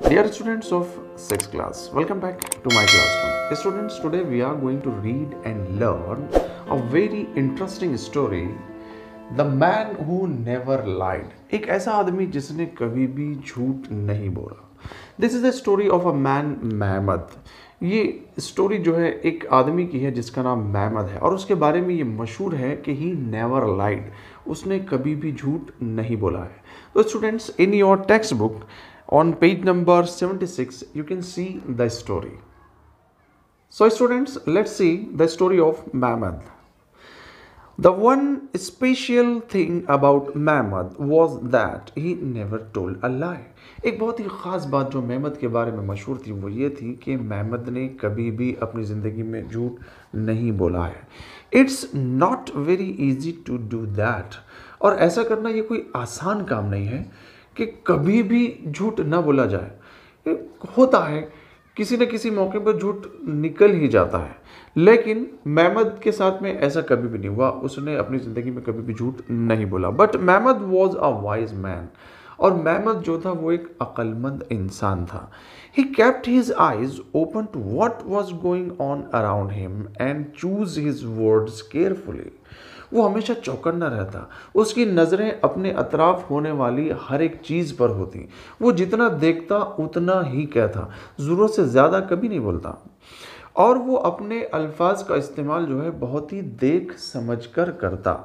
Dear students of 6th class, welcome back to my classroom. Students, today we are going to read and learn a very interesting story, The Man Who Never Lied. एक ऐसा आदमी जिसने कभी भी झूठ नहीं बोला. This is the story of a man Mahmad. ये स्टोरी जो है एक आदमी की है जिसका नाम महमद है और उसके बारे में ये मशहूर है कि ही नेवर लाइड. उसने कभी भी झूठ नहीं बोला है. तो students, in your text book on page number 76 you can see the story. So students, let's see the story of Mehmed. The one special thing about Mehmed was that he never told a lie. एक बहुत ही ख़ास बात जो महमद के बारे में मशहूर थी वो ये थी कि महमद ने कभी भी अपनी ज़िंदगी में झूठ नहीं बोला है. It's not very easy to do that. और ऐसा करना ये कोई आसान काम नहीं है कि कभी भी झूठ ना बोला जाए. होता है, किसी न किसी मौके पर झूठ निकल ही जाता है, लेकिन महमद के साथ में ऐसा कभी भी नहीं हुआ. उसने अपनी ज़िंदगी में कभी भी झूठ नहीं बोला. But Mahmad was a wise man. और महमद जो था वो एक अक्लमंद इंसान था. ही kept his eyes open to what was going on around him and choose his words carefully. वो हमेशा चौकन्ना रहता. उसकी नज़रें अपने अतराफ होने वाली हर एक चीज़ पर होती. वो जितना देखता उतना ही कहता, ज़रूरत से ज़्यादा कभी नहीं बोलता. और वो अपने अल्फाज का इस्तेमाल जो है बहुत ही देख समझ कर करता.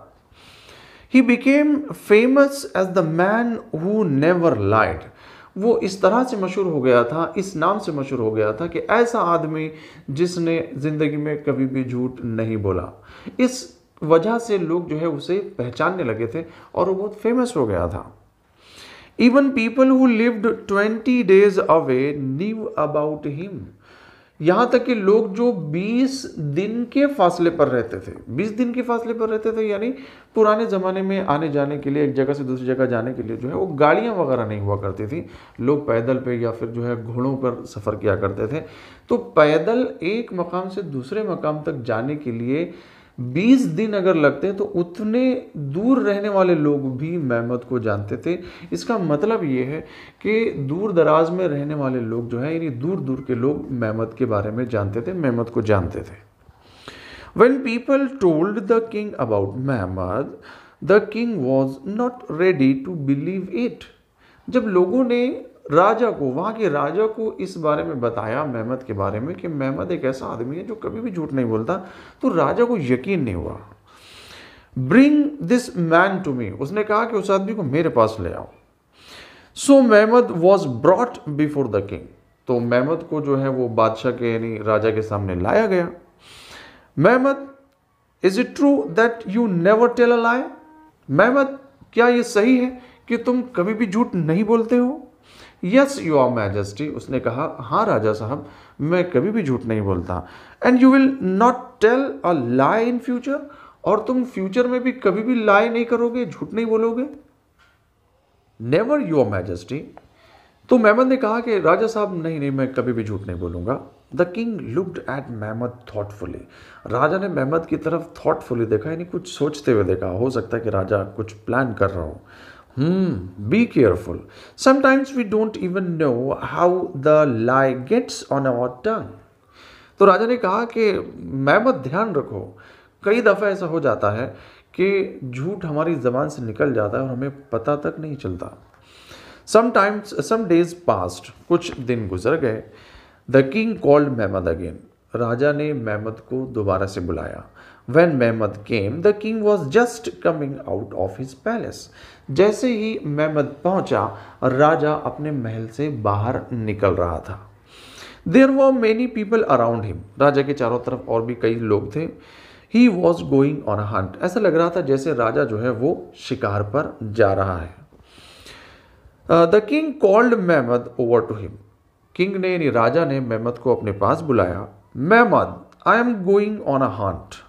He became famous as the man who never lied. वो इस तरह से मशहूर हो गया था, इस नाम से मशहूर हो गया था कि ऐसा आदमी जिसने ज़िंदगी में कभी भी झूठ नहीं बोला. इस वजह से लोग जो है उसे पहचानने लगे थे और वो बहुत फेमस हो गया था. Even people who lived 20 days away knew about him. यहाँ तक कि लोग जो 20 दिन के फासले पर रहते थे, 20 दिन के फासले पर रहते थे, यानी पुराने ज़माने में आने जाने के लिए, एक जगह से दूसरी जगह जाने के लिए जो है वो गाड़ियाँ वगैरह नहीं हुआ करती थी. लोग पैदल पे या फिर जो है घोड़ों पर सफ़र किया करते थे. तो पैदल एक मकाम से दूसरे मकाम तक जाने के लिए 20 दिन अगर लगते तो उतने दूर रहने वाले लोग भी महमद को जानते थे. इसका मतलब ये है कि दूर दराज में रहने वाले लोग जो है, यानी दूर दूर के लोग महमद के बारे में जानते थे, महमद को जानते थे. When people told the king about Mehmed, the king was not ready to believe it. जब लोगों ने राजा को, वहाँ के राजा को इस बारे में बताया महमद के बारे में कि महमद एक ऐसा आदमी है जो कभी भी झूठ नहीं बोलता, तो राजा को यकीन नहीं हुआ. Bring this man to me. उसने कहा कि उस आदमी को मेरे पास ले आओ. So Mahmad was brought before the king. तो महमद को जो है वो बादशाह के यानी राजा के सामने लाया गया. Mahmad, is it true that you never tell a lie? Mahmad, क्या ये सही है कि तुम कभी भी झूठ नहीं बोलते हो? Yes your majesty. उसने कहा, हाँ राजा साहब, मैं कभी भी झूठ नहीं बोलता. And you will not tell a lie in future. और तुम फ्यूचर में भी कभी भी लाई नहीं करोगे, झूठ नहीं बोलोगे? Never your majesty. तो महमद ने कहा कि राजा साहब नहीं, मैं कभी भी झूठ नहीं बोलूंगा. The king looked at Mahmad thoughtfully. राजा ने महमद की तरफ थॉटफुली देखा, यानी कुछ सोचते हुए देखा. हो सकता है कि राजा कुछ प्लान कर रहा हो. Be careful. Sometimes we don't even know how the lie gets on our tongue. तो राजा ने कहा कि महमद ध्यान रखो, कई दफ़ा ऐसा हो जाता है कि झूठ हमारी ज़बान से निकल जाता है और हमें पता तक नहीं चलता. Sometimes, some days passed. कुछ दिन गुजर गए. The king called Mahmad again. राजा ने महमद को दोबारा से बुलाया. When Mahmad came, the king was just coming out of his palace. जैसे ही महमद पहुंचा, राजा अपने महल से बाहर निकल रहा था. There were many people around him. राजा के चारों तरफ और भी कई लोग थे. He was going on a hunt. ऐसा लग रहा था जैसे राजा जो है वो शिकार पर जा रहा है. The king called Mahmad over to him. King ने यानी राजा ने महमद को अपने पास बुलाया. Mahmad, I am going on a hunt.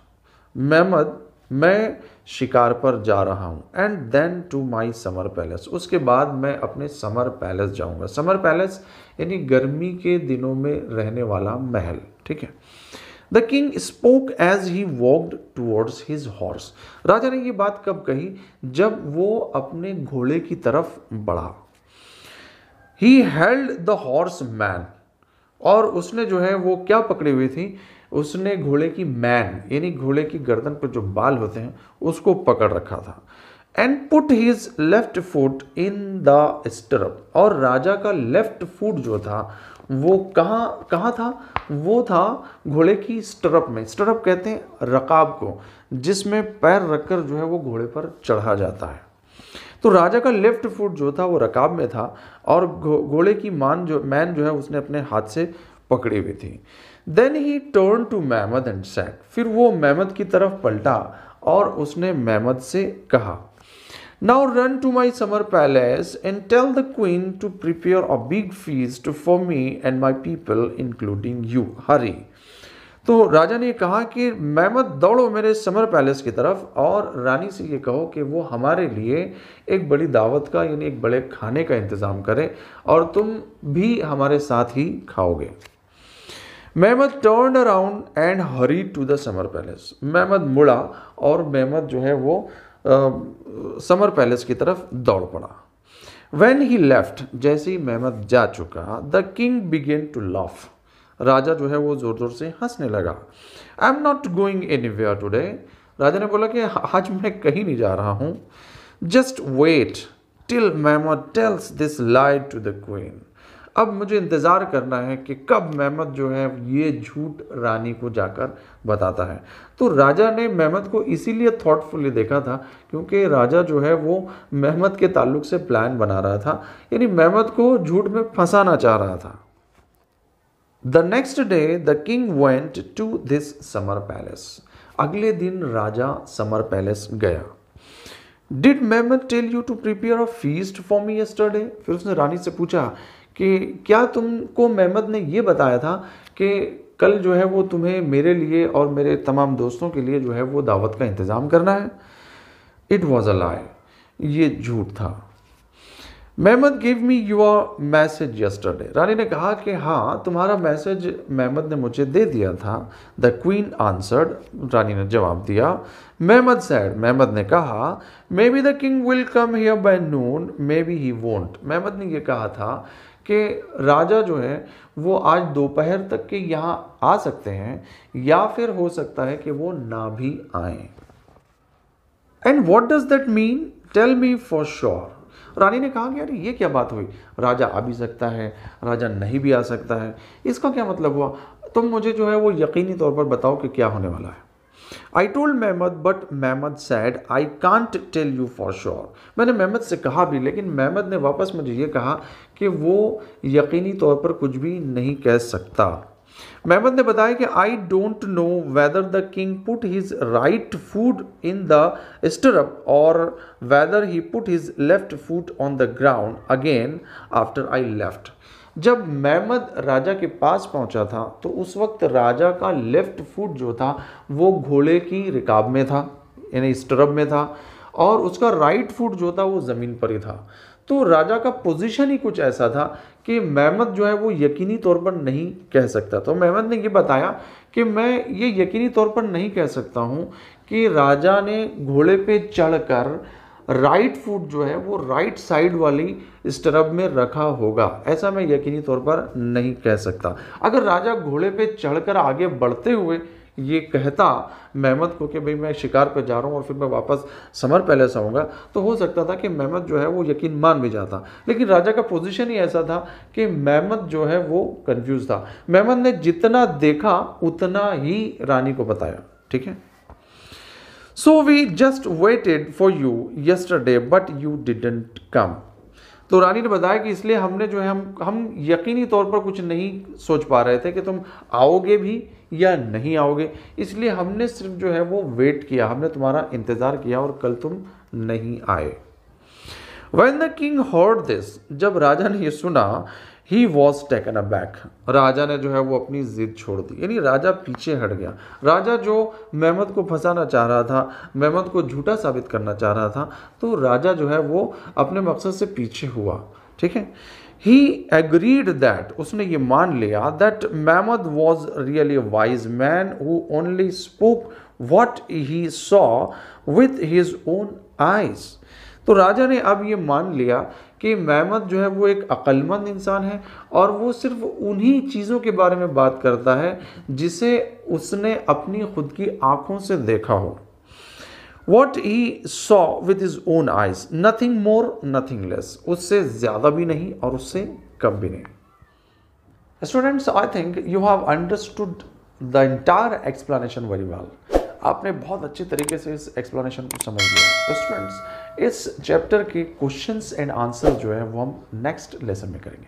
Mahmad, मैं शिकार पर जा रहा हूँ. And then to my summer palace. उसके बाद मैं अपने समर पैलेस जाऊँगा. समर पैलेस यानी गर्मी के दिनों में रहने वाला महल. ठीक है. The king spoke as he walked towards his horse. राजा ने ये बात कब कही? जब वो अपने घोड़े की तरफ बढ़ा. He held the horse man, और उसने जो है वो क्या पकड़ी हुई थी, उसने घोड़े की मैन यानी घोड़े की गर्दन पर जो बाल होते हैं उसको पकड़ रखा था। And put his left foot in the stirrup, और राजा का लेफ्ट फुट जो था वो कहाँ था, वो था घोड़े की स्टरप में। स्टरप कहते हैं रकाब को, जिसमें पैर रखकर जो है वो घोड़े पर चढ़ा जाता है। तो राजा का लेफ्ट फुट जो था वो रकाब में था, और घोड़े की मैन जो है उसने अपने हाथ से पकड़ी हुई थी। Then he turn to Mahmad and said, फिर वो महमद की तरफ पलटा और उसने महमद से कहा, now run to my summer palace and tell the queen to prepare a big feast for me and my people including you, hurry. तो राजा ने कहा कि महमद दौड़ो मेरे समर पैलेस की तरफ और रानी से ये कहो कि वो हमारे लिए एक बड़ी दावत का यानी एक बड़े खाने का इंतज़ाम करे, और तुम भी हमारे साथ ही खाओगे। Mahmad turn around and hurry to the summer palace, Mahmad मुड़ा और महमद जो है वो समर पैलेस की तरफ दौड़ पड़ा। When he left, जैसे ही महमद जा चुका, the king began to laugh, राजा जो है वो जोर जोर से हंसने लगा। I am not going anywhere today, राजा ने बोला कि आज मैं कहीं नहीं जा रहा हूँ। Just wait till Mahmad tells this lie to the queen, अब मुझे इंतज़ार करना है कि कब महमद जो है ये झूठ रानी को जाकर बताता है। तो राजा ने महमद को इसीलिए थॉटफुली देखा था क्योंकि राजा जो है वो महमद के ताल्लुक से प्लान बना रहा था, यानी महमद को झूठ में फंसाना चाह रहा था। The next day the king went to this summer palace, अगले दिन राजा समर पैलेस गया। Did Mahmad tell you to prepare a feast for me yesterday, फिर उसने रानी से पूछा कि क्या तुमको महमद ने ये बताया था कि कल जो है वो तुम्हें मेरे लिए और मेरे तमाम दोस्तों के लिए जो है वो दावत का इंतज़ाम करना है। इट वॉज अ लाई, ये झूठ था। Mahmad give me your message yesterday, रानी ने कहा कि हाँ तुम्हारा मैसेज महमद ने मुझे दे दिया था। द क्वीन आंसर्ड, रानी ने जवाब दिया। महमद सैड, महमद ने कहा, maybe the king will come here by noon, maybe he won't, Mahmad ने ये कहा था कि राजा जो है वो आज दोपहर तक के यहाँ आ सकते हैं या फिर हो सकता है कि वो ना भी आए। And what does that mean, tell me for sure, रानी ने कहा कि यार ये क्या बात हुई, राजा आ भी सकता है, राजा नहीं भी आ सकता है, इसका क्या मतलब हुआ, तुम मुझे जो है वो यकीनी तौर पर बताओ कि क्या होने वाला है। I told Mahmad but Mahmad said I can't tell you for sure, मैंने महमद से कहा भी लेकिन महमद ने वापस मुझे ये कहा कि वो यकीनी तौर पर कुछ भी नहीं कह सकता। महमद ने बताया कि I don't know whether the king put his right foot in the stirrup और whether he put his left foot on the ground again after I left. जब महमद राजा के पास पहुंचा था तो उस वक्त राजा का लेफ्ट फुट जो था वो घोड़े की रिकाब में था यानी स्टरअप में था, और उसका राइट फुट जो था वो ज़मीन पर ही था। तो राजा का पोजीशन ही कुछ ऐसा था कि महमद जो है वो यकीनी तौर पर नहीं कह सकता। तो महमद ने ये बताया कि मैं ये यकीनी तौर पर नहीं कह सकता हूँ कि राजा ने घोड़े पे चढ़कर राइट फुट जो है वो राइट साइड वाली स्टरब में रखा होगा, ऐसा मैं यकीनी तौर पर नहीं कह सकता। अगर राजा घोड़े पे चढ़कर आगे बढ़ते हुए ये कहता महमद को कि भाई मैं शिकार पर जा रहा हूँ और फिर मैं वापस समर पैलेस आऊँगा, तो हो सकता था कि महमद जो है वो यकीन मान भी जाता, लेकिन राजा का पोजीशन ही ऐसा था कि महमद जो है वो कंफ्यूज था। महमद ने जितना देखा उतना ही रानी को बताया, ठीक है। So we just waited for you yesterday but you didn't come, तो रानी ने बताया कि इसलिए हमने जो है हम यकीनी तौर पर कुछ नहीं सोच पा रहे थे कि तुम आओगे भी या नहीं आओगे, इसलिए हमने सिर्फ जो है वो वेट किया, हमने तुम्हारा इंतज़ार किया और कल तुम नहीं आए। When the king heard this, जब राजा ने ये सुना, he was taken aback, राजा ने जो है वो अपनी जिद छोड़ दी, यानी राजा पीछे हट गया। राजा जो महमद को फंसाना चाह रहा था, महमद को झूठा साबित करना चाह रहा था, तो राजा जो है वो अपने मकसद से पीछे हुआ, ठीक है। He agreed that, उसने ये मान लिया that Mahmud was really a wise man who only spoke what he saw with his own eyes। तो राजा ने अब ये मान लिया कि मेहमद जो है वो एक अक्लमंद इंसान है और वो सिर्फ उन्हीं चीज़ों के बारे में बात करता है जिसे उसने अपनी खुद की आंखों से देखा हो। What he saw with his own eyes, nothing more, nothing less. उससे ज़्यादा भी नहीं और उससे कम भी नहीं। Students, I think you have understood the entire explanation very well. आपने बहुत अच्छे तरीके से इस एक्सप्लेनेशन को समझ लिया। तो स्टूडेंट्स, इस चैप्टर के क्वेश्चंस एंड आंसर जो है वो हम नेक्स्ट लेसन में करेंगे।